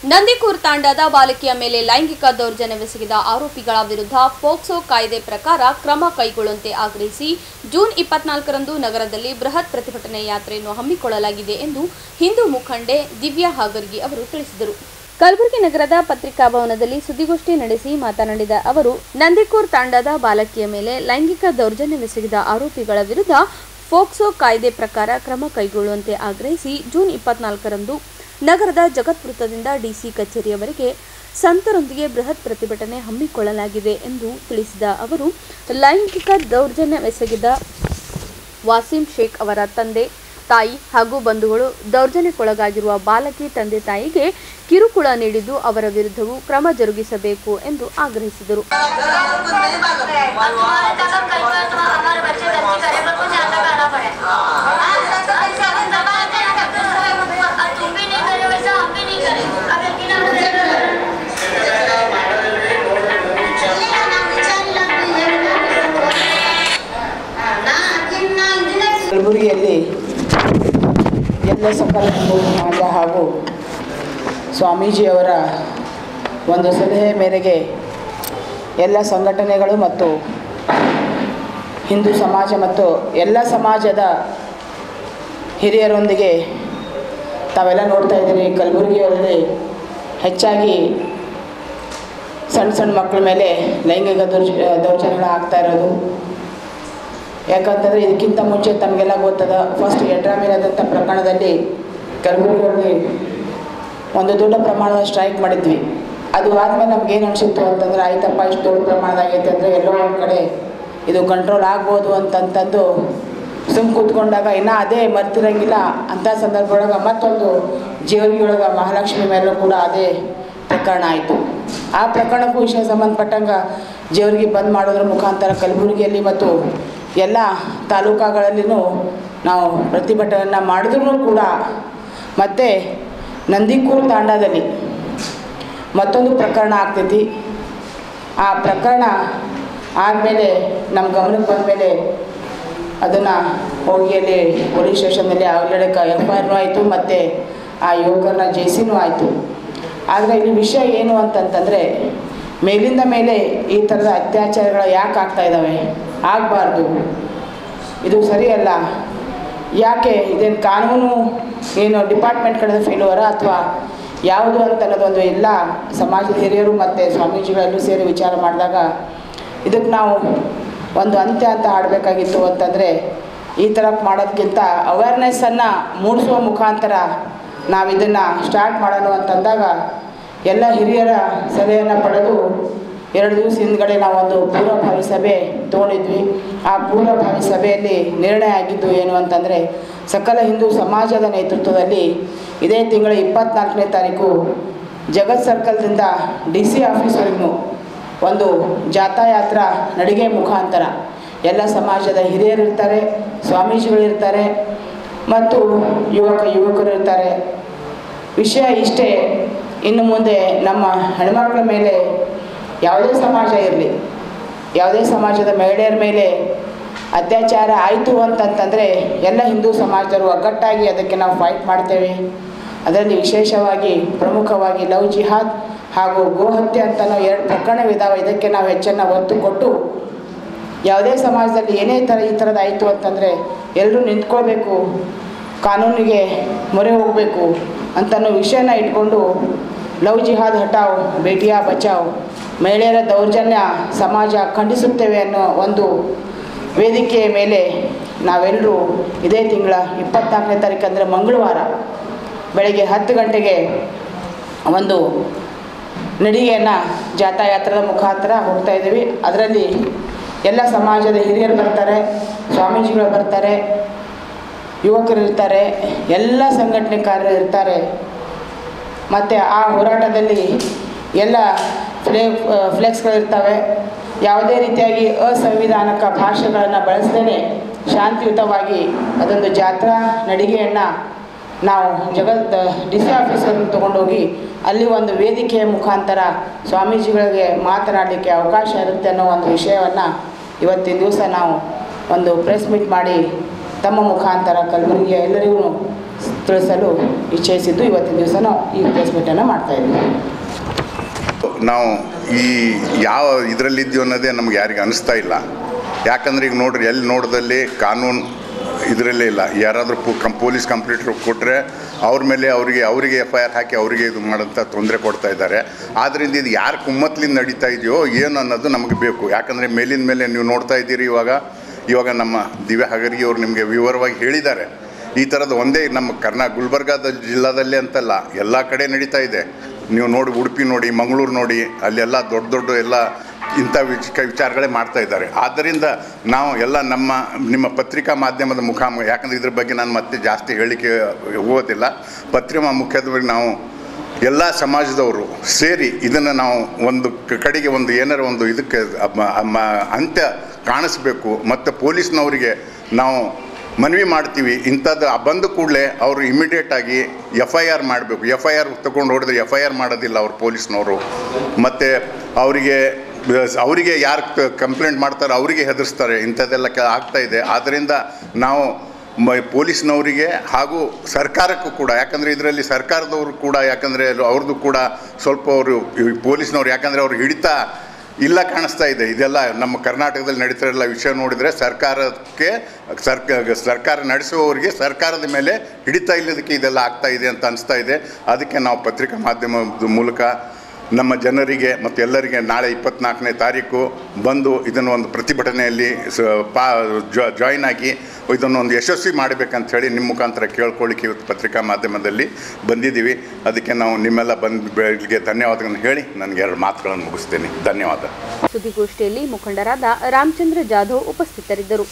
ನಂದಿಕೂರ್ ತಾಂಡಾದ ಬಾಲಕಿಯ ಮೇಲೆ ಲೈಂಗಿಕ ದೌರ್ಜನ್ಯವೆಸಗಿದ ಆರೋಪಿಗಳ ವಿರುದ್ಧ ಪೋಕ್ಸೋ ಕಾಯ್ದೆ ಪ್ರಕಾರ ಕ್ರಮ ಕೈಗೊಳ್ಳುವಂತೆ ಆಗ್ರಹಿಸಿ ಜೂನ್ 24ರಂದು ನಗರದಲ್ಲಿ ಬೃಹತ್ ಪ್ರತಿಭಟನೆ ಯಾತ್ರೆಯನ್ನು ಹಮ್ಮಿಕೊಳ್ಳಲಾಗಿದೆ ಎಂದು ಹಿಂದೂ ಮುಖಂಡೆ ದಿವ್ಯಾ ಹಾಗರ್ಗಿ ಅವರು ತಿಳಿಸಿದರು. ಕಲಬುರಗಿ ನಗರದ ಪತ್ರಿಕಾ ಭವನದಲ್ಲಿ ಸುದ್ದಿಗೋಷ್ಠಿ ನಡೆಸಿ ಮಾತನಾಡಿದ ಅವರು, ನಂದಿಕೂರ್ ತಾಂಡಾದ ಬಾಲಕಿಯ ಮೇಲೆ ಲೈಂಗಿಕ ದೌರ್ಜನ್ಯವೆಸಗಿದ ಆರೋಪಿಗಳ ವಿರುದ್ಧ ಪೋಕ್ಸೋ ಕಾಯ್ದೆ ಪ್ರಕಾರ ಕ್ರಮ ಕೈಗೊಳ್ಳುವಂತೆ ಆಗ್ರಹಿಸಿ ಜೂನ್ 24ರಂದು ನಗರದ ಜಗತ್ ವೃತ್ತದಿಂದ ಡಿಸಿ ಕಚೇರಿಯವರೆಗೆ ಸಂತರೊಂದಿಗೆ ಬೃಹತ್ ಪ್ರತಿಭಟನೆ ಹಮ್ಮಿಕೊಳ್ಳಲಾಗಿದೆ ಎಂದು ತಿಳಿಸಿದ ಅವರು, ಲೈಂಗಿಕ ದೌರ್ಜನ್ಯವೆಸಗಿದ ವಾಸಿಂ ಶೇಖ್ ಅವರ ತಂದೆ ತಾಯಿ ಹಾಗೂ ಬಂಧುಗಳು ದೌರ್ಜನ್ಯಕ್ಕೊಳಗಾಗಿರುವ ಬಾಲಕಿ ತಂದೆ ತಾಯಿಗೆ ಕಿರುಕುಳ ನೀಡಿದ್ದು ಅವರ ವಿರುದ್ಧವೂ ಕ್ರಮ ಜರುಗಿಸಬೇಕು ಎಂದು ಆಗ್ರಹಿಸಿದರು. ಕಲಬುರಗಿಯಲ್ಲಿ ಎಲ್ಲ ಸಕಲ ಹಿಂದೂ ಸಮಾಜ ಹಾಗೂ ಸ್ವಾಮೀಜಿಯವರ ಒಂದು ಸಲಹೆ ಮೇರೆಗೆ ಎಲ್ಲ ಸಂಘಟನೆಗಳು ಮತ್ತು ಹಿಂದೂ ಸಮಾಜ ಮತ್ತು ಎಲ್ಲ ಸಮಾಜದ ಹಿರಿಯರೊಂದಿಗೆ ತಾವೆಲ್ಲ ನೋಡ್ತಾ ಇದ್ದೀರಿ. ಕಲಬುರಗಿಯಲ್ಲಿ ಹೆಚ್ಚಾಗಿ ಸಣ್ಣ ಸಣ್ಣ ಮಕ್ಕಳ ಮೇಲೆ ಲೈಂಗಿಕ ದೌರ್ಜನ್ಯಗಳು ಆಗ್ತಾ ಇರೋದು. ಯಾಕಂತಂದರೆ ಇದಕ್ಕಿಂತ ಮುಂಚೆ ತಮಗೆಲ್ಲ ಗೊತ್ತದ, ಫಸ್ಟ್ ಯಡ್ರಾಮಿರಾದಂಥ ಪ್ರಕರಣದಲ್ಲಿ ಕಲಬುರಗಿಯಲ್ಲಿ ಒಂದು ದೊಡ್ಡ ಪ್ರಮಾಣದ ಸ್ಟ್ರೈಕ್ ಮಾಡಿದ್ವಿ. ಅದು ಆದಮೇಲೆ ನಮಗೇನು ಅನಿಸಿತ್ತು ಅಂತಂದರೆ, ಆಯ್ತಪ್ಪ ಇಷ್ಟು ದೊಡ್ಡ ಪ್ರಮಾಣದಾಗೈತೆ ಅಂದರೆ ಎಲ್ಲೋ ಒಂದು ಕಡೆ ಇದು ಕಂಟ್ರೋಲ್ ಆಗ್ಬೋದು ಅಂತಂತಂದು ಸುಮ್ಮ ಕೂತ್ಕೊಂಡಾಗ ಇನ್ನೂ ಅದೇ ಮರ್ತಿರಂಗಿಲ್ಲ. ಅಂಥ ಸಂದರ್ಭದೊಳಗೆ ಮತ್ತೊಂದು ಜೇವರ್ಗಿಯೊಳಗೆ ಮಹಾಲಕ್ಷ್ಮಿ ಮೇಲೂ ಕೂಡ ಅದೇ ಪ್ರಕರಣ ಆಯಿತು. ಆ ಪ್ರಕರಣಕ್ಕೂ ವಿಷಯ ಸಂಬಂಧಪಟ್ಟಂಗೆ ಜೇವರ್ಗಿ ಬಂದ್ ಮಾಡೋದ್ರ ಮುಖಾಂತರ ಕಲಬುರಗಿಯಲ್ಲಿ ಮತ್ತು ಎಲ್ಲ ತಾಲೂಕುಗಳಲ್ಲಿನೂ ನಾವು ಪ್ರತಿಭಟನೆಯನ್ನು ಮಾಡಿದ್ರೂ ಕೂಡ ಮತ್ತು ನಂದಿಕೂರ್ ತಾಂಡಾದಲ್ಲಿ ಮತ್ತೊಂದು ಪ್ರಕರಣ ಆಗ್ತೈತಿ. ಆ ಪ್ರಕರಣ ಆದಮೇಲೆ ನಮ್ಮ ಗಮನಕ್ಕೆ ಬಂದಮೇಲೆ ಅದನ್ನು ಹೋಗಿ ಅಲ್ಲಿ ಪೊಲೀಸ್ ಸ್ಟೇಷನ್ನಲ್ಲಿ ಆಲ್ರೆಡಿ FIR ಆಯಿತು ಮತ್ತು ಆ ಯುವಕರನ್ನ ಜೈಸಿನೂ ಆಯಿತು. ಆದರೆ ಇಲ್ಲಿ ವಿಷಯ ಏನು ಅಂತಂತಂದರೆ, ಮೇಲಿಂದ ಮೇಲೆ ಈ ಥರದ ಅತ್ಯಾಚಾರಗಳು ಯಾಕೆ ಆಗ್ತಾಯಿದ್ದಾವೆ? ಆಗಬಾರ್ದು, ಇದು ಸರಿಯಲ್ಲ. ಯಾಕೆ ಇದೇನು ಕಾನೂನು ಏನು ಡಿಪಾರ್ಟ್ಮೆಂಟ್ ಕಡೆದ ಫೇಲ್ಯೂರ ಅಥವಾ ಯಾವುದು ಅಂತ ಅನ್ನೋದೊಂದು ಎಲ್ಲ ಸಮಾಜದ ಹಿರಿಯರು ಮತ್ತು ಸ್ವಾಮೀಜಿಗಳೆಲ್ಲೂ ಸೇರಿ ವಿಚಾರ ಮಾಡಿದಾಗ ಇದಕ್ಕೆ ನಾವು ಒಂದು ಅಂತ್ಯ ಅಂತ ಆಡಬೇಕಾಗಿತ್ತು. ಅಂತಂದರೆ ಈ ಥರ ಮಾಡೋದಕ್ಕಿಂತ ಅವೇರ್ನೆಸ್ಸನ್ನು ಮೂಡಿಸುವ ಮುಖಾಂತರ ನಾವು ಇದನ್ನು ಸ್ಟಾರ್ಟ್ ಮಾಡೋಣ ಅಂತಂದಾಗ ಎಲ್ಲ ಹಿರಿಯರ ಸಲಹೆಯನ್ನು ಪಡೆದು 2 ದಿವಸ ಹಿಂದ್ಗಡೆ ನಾವೊಂದು ಪೂರ್ವಭಾವಿ ಸಭೆ ತೊಗೊಂಡಿದ್ವಿ. ಆ ಪೂರ್ವಭಾವಿ ಸಭೆಯಲ್ಲಿ ನಿರ್ಣಯ ಆಗಿದ್ದು ಏನು ಅಂತಂದರೆ, ಸಕಲ ಹಿಂದೂ ಸಮಾಜದ ನೇತೃತ್ವದಲ್ಲಿ ಇದೇ ತಿಂಗಳ 24ನೇ ತಾರೀಕು ಜಗತ್ ಸರ್ಕಲ್ದಿಂದ DC ಆಫೀಸ್ವರೆಗೂ ಒಂದು ಜಾಥಾಯಾತ್ರಾ ನಡಿಗೆ ಮುಖಾಂತರ ಎಲ್ಲ ಸಮಾಜದ ಹಿರಿಯರು ಇರ್ತಾರೆ, ಸ್ವಾಮೀಜಿಗಳಿರ್ತಾರೆ ಮತ್ತು ಯುವಕರು ಇರ್ತಾರೆ. ವಿಷಯ ಇಷ್ಟೇ, ಇನ್ನು ಮುಂದೆ ನಮ್ಮ ಹೆಣ್ಮಕ್ಳ ಮೇಲೆ ಯಾವುದೇ ಸಮಾಜ ಇರಲಿ, ಯಾವುದೇ ಸಮಾಜದ ಮಹಿಳೆಯರ ಮೇಲೆ ಅತ್ಯಾಚಾರ ಆಯಿತು ಅಂತಂತಂದರೆ ಎಲ್ಲ ಹಿಂದೂ ಸಮಾಜದವರು ಒಗ್ಗಟ್ಟಾಗಿ ಅದಕ್ಕೆ ನಾವು ಫೈಟ್ ಮಾಡ್ತೇವೆ. ಅದರಲ್ಲಿ ವಿಶೇಷವಾಗಿ ಪ್ರಮುಖವಾಗಿ ಲವ್ ಜಿಹಾದ್ ಹಾಗೂ ಗೋಹತ್ಯೆ ಅಂತಲೂ 2 ಪ್ರಕರಣವಿದ್ದಾವೆ. ಇದಕ್ಕೆ ನಾವು ಹೆಚ್ಚನ್ನು ಒತ್ತು ಕೊಟ್ಟು ಯಾವುದೇ ಸಮಾಜದಲ್ಲಿ ಏನೇ ಈ ಥರದ್ದು ಆಯಿತು ಅಂತಂದರೆ ಎಲ್ಲರೂ ನಿಂತ್ಕೊಳ್ಬೇಕು, ಕಾನೂನಿಗೆ ಮೊರೆ ಹೋಗಬೇಕು ಅಂತನೋ ವಿಷಯನ ಇಟ್ಕೊಂಡು ಲವ್ ಜಿಹಾದ್ ಹಟಾವ್ ಬೇಟಿಯಾ ಬಚಾವ್, ಮಹಿಳೆಯರ ದೌರ್ಜನ್ಯ ಸಮಾಜ ಖಂಡಿಸುತ್ತೇವೆ ಅನ್ನೋ ಒಂದು ವೇದಿಕೆಯ ಮೇಲೆ ನಾವೆಲ್ಲರೂ ಇದೇ ತಿಂಗಳ 24ನೇ ತಾರೀಕು ಅಂದರೆ ಮಂಗಳವಾರ ಬೆಳಗ್ಗೆ 10 ಗಂಟೆಗೆ ಒಂದು ನಡಿಗೆಯನ್ನು ಜಾಥಾಯಾತ್ರದ ಮುಖಾಂತರ ಹೋಗ್ತಾಯಿದ್ದೀವಿ. ಅದರಲ್ಲಿ ಎಲ್ಲ ಸಮಾಜದ ಹಿರಿಯರು ಬರ್ತಾರೆ, ಸ್ವಾಮೀಜಿಗಳು ಬರ್ತಾರೆ, ಯುವಕರು ಇರ್ತಾರೆ, ಎಲ್ಲ ಸಂಘಟನೆಕಾರರು ಇರ್ತಾರೆ. ಮತ್ತು ಆ ಹೋರಾಟದಲ್ಲಿ ಎಲ್ಲ ಫ್ಲೆಕ್ಸ್ಗಳಿರ್ತವೆ. ಯಾವುದೇ ರೀತಿಯಾಗಿ ಅಸಂವಿಧಾನಿಕ ಭಾಷೆಗಳನ್ನು ಬಳಸದೇ ಶಾಂತಿಯುತವಾಗಿ ಅದೊಂದು ಜಾತ್ರಾ ನಡಿಗೆಯನ್ನು ನಾವು DC ಆಫೀಸನ್ನು ತೊಗೊಂಡೋಗಿ ಅಲ್ಲಿ ಒಂದು ವೇದಿಕೆಯ ಮುಖಾಂತರ ಸ್ವಾಮೀಜಿಗಳಿಗೆ ಮಾತನಾಡಲಿಕ್ಕೆ ಅವಕಾಶ ಇರುತ್ತೆ ಅನ್ನೋ ಒಂದು ವಿಷಯವನ್ನು ಇವತ್ತಿನ ದಿವಸ ನಾವು ಒಂದು ಪ್ರೆಸ್ ಮೀಟ್ ಮಾಡಿ ತಮ್ಮ ಮುಖಾಂತರ ಕಲಬುರಗಿಯ ಎಲ್ಲರಿಗೂ ತಿಳಿಸಲು ಇಚ್ಛಿಸಿದ್ದು ಇವತ್ತಿನ ದಿವಸ ನಾವು ಈ ಪ್ರೆಸ್ ಮೀಟನ್ನು ಮಾಡ್ತಾಯಿದ್ದೀವಿ. ನಾವು ಈ ಯಾವ ಇದರಲ್ಲಿದ್ದೀವಿ ಅನ್ನೋದೇ ನಮ್ಗೆ ಯಾರಿಗೆ ಅನಿಸ್ತಾ ಇಲ್ಲ. ಯಾಕಂದರೆ ಈಗ ನೋಡ್ರಿ, ಎಲ್ಲಿ ನೋಡಿದಲ್ಲಿ ಕಾನೂನು ಇದರಲ್ಲೇ ಇಲ್ಲ. ಯಾರಾದರೂ ಪೊಲೀಸ್ ಕಂಪ್ಲೇಂಟ್ ಕೊಟ್ಟರೆ ಅವ್ರ ಮೇಲೆ ಅವರಿಗೆ FIR ಹಾಕಿ ಅವರಿಗೆ ಇದು ಮಾಡೋಂಥ ತೊಂದರೆ ಕೊಡ್ತಾ ಇದ್ದಾರೆ. ಆದ್ದರಿಂದ ಇದು ಯಾರು ಕುಮ್ಮತ್ತಲಿಂದ ನಡೀತಾ ಇದೆಯೋ ಏನು ಅನ್ನೋದು ನಮಗೆ ಬೇಕು. ಯಾಕಂದರೆ ಮೇಲಿನ ಮೇಲೆ ನೀವು ನೋಡ್ತಾ ಇದ್ದೀರಿ. ಇವಾಗ ನಮ್ಮ ದಿವ್ಯಾ ಹಗರ್ಗಿ ಅವರು ನಿಮಗೆ ವಿವರವಾಗಿ ಹೇಳಿದ್ದಾರೆ. ಈ ಥರದ್ದು ಒಂದೇ ನಮ್ಮ ಗುಲ್ಬರ್ಗಾದ ಜಿಲ್ಲಾದಲ್ಲೇ ಅಂತಲ್ಲ, ಎಲ್ಲ ಕಡೆ ನಡೀತಾ ಇದೆ. ನೀವು ನೋಡಿ, ಉಡುಪಿ ನೋಡಿ, ಮಂಗಳೂರು ನೋಡಿ, ಅಲ್ಲೆಲ್ಲ ದೊಡ್ಡ ಎಲ್ಲ ಇಂಥ ವಿಚಾರಗಳೇ ಮಾಡ್ತಾ ಇದ್ದಾರೆ. ಆದ್ದರಿಂದ ನಾವು ಎಲ್ಲ ನಿಮ್ಮ ಪತ್ರಿಕಾ ಮಾಧ್ಯಮದ ಮುಖಾಮುಖ, ಯಾಕಂದರೆ ಇದ್ರ ಬಗ್ಗೆ ನಾನು ಮತ್ತೆ ಜಾಸ್ತಿ ಹೇಳಿಕೆ ಹೋಗೋದಿಲ್ಲ. ಪತ್ರಿಕಾ ಮುಖ್ಯವಾಗಿ ನಾವು ಎಲ್ಲ ಸಮಾಜದವರು ಸೇರಿ ಇದನ್ನು ನಾವು ಒಂದು ಕಡೆಗೆ ಏನಾರ ಇದಕ್ಕೆ ಅಂತ್ಯ ಕಾಣಿಸ್ಬೇಕು. ಮತ್ತು ಪೊಲೀಸ್ನವರಿಗೆ ನಾವು ಮನವಿ ಮಾಡ್ತೀವಿ, ಇಂಥದ್ದು ಬಂದ ಕೂಡಲೇ ಅವರು ಇಮಿಡಿಯೇಟಾಗಿ FIR ಮಾಡಬೇಕು. FIR ತಗೊಂಡು ಹೊಡೆದ್ರೆ FIR ಮಾಡೋದಿಲ್ಲ ಅವ್ರು ಪೊಲೀಸ್ನವರು. ಮತ್ತು ಅವರಿಗೆ ಯಾರು ಕಂಪ್ಲೇಂಟ್ ಮಾಡ್ತಾರೆ ಅವರಿಗೆ ಹೆದರಿಸ್ತಾರೆ. ಇಂಥದ್ದೆಲ್ಲ ಆಗ್ತಾಯಿದೆ. ಆದ್ದರಿಂದ ನಾವು ಪೊಲೀಸ್ನವರಿಗೆ ಹಾಗೂ ಸರ್ಕಾರಕ್ಕೂ ಕೂಡ, ಯಾಕಂದರೆ ಇದರಲ್ಲಿ ಸರ್ಕಾರದವರು ಕೂಡ, ಯಾಕಂದರೆ ಅವ್ರದ್ದು ಕೂಡ ಸ್ವಲ್ಪ ಪೊಲೀಸ್ನವ್ರು, ಯಾಕಂದರೆ ಅವ್ರು ಹಿಡಿತಾ ಇಲ್ಲ ಕಾಣಿಸ್ತಾ ಇದೆ. ಇದೆಲ್ಲ ನಮ್ಮ ಕರ್ನಾಟಕದಲ್ಲಿ ನಡೀತಿರಲ್ಲ ವಿಷಯ ನೋಡಿದರೆ ಸರ್ಕಾರ ನಡೆಸುವವರಿಗೆ ಸರ್ಕಾರದ ಮೇಲೆ ಹಿಡಿತಾ ಇಲ್ಲದಕ್ಕೆ ಇದೆಲ್ಲ ಆಗ್ತಾ ಇದೆ ಅಂತ ಅನಿಸ್ತಾ ಇದೆ. ಅದಕ್ಕೆ ನಾವು ಪತ್ರಿಕಾ ಮಾಧ್ಯಮದ ಮೂಲಕ ನಮ್ಮ ಜನರಿಗೆ ಮತ್ತು ಎಲ್ಲರಿಗೆ ನಾಳೆ 24ನೇ ತಾರೀಕು ಬಂದು ಇದನ್ನು ಒಂದು ಪ್ರತಿಭಟನೆಯಲ್ಲಿ ಜಾಯಿನ್ ಆಗಿ ಇದನ್ನೊಂದು ಯಶಸ್ವಿ ಮಾಡಬೇಕಂತ ಹೇಳಿ ನಿಮ್ಮ ಮುಖಾಂತರ ಕೇಳ್ಕೊಳ್ಳಿಕ್ಕೆ ಇವತ್ತು ಪತ್ರಿಕಾ ಮಾಧ್ಯಮದಲ್ಲಿ ಬಂದಿದ್ದೀವಿ. ಅದಕ್ಕೆ ನಾವು ನಿಮ್ಮೆಲ್ಲ ಬಂದಿಗೆ ಧನ್ಯವಾದಗಳನ್ನು ಹೇಳಿ ನನಗೆ 2 ಮಾತುಗಳನ್ನು ಮುಗಿಸ್ತೇನೆ. ಧನ್ಯವಾದ. ಸುದ್ದಿಗೋಷ್ಠಿಯಲ್ಲಿ ಮುಖಂಡರಾದ ರಾಮಚಂದ್ರ ಜಾಧವ್ ಉಪಸ್ಥಿತರಿದ್ದರು.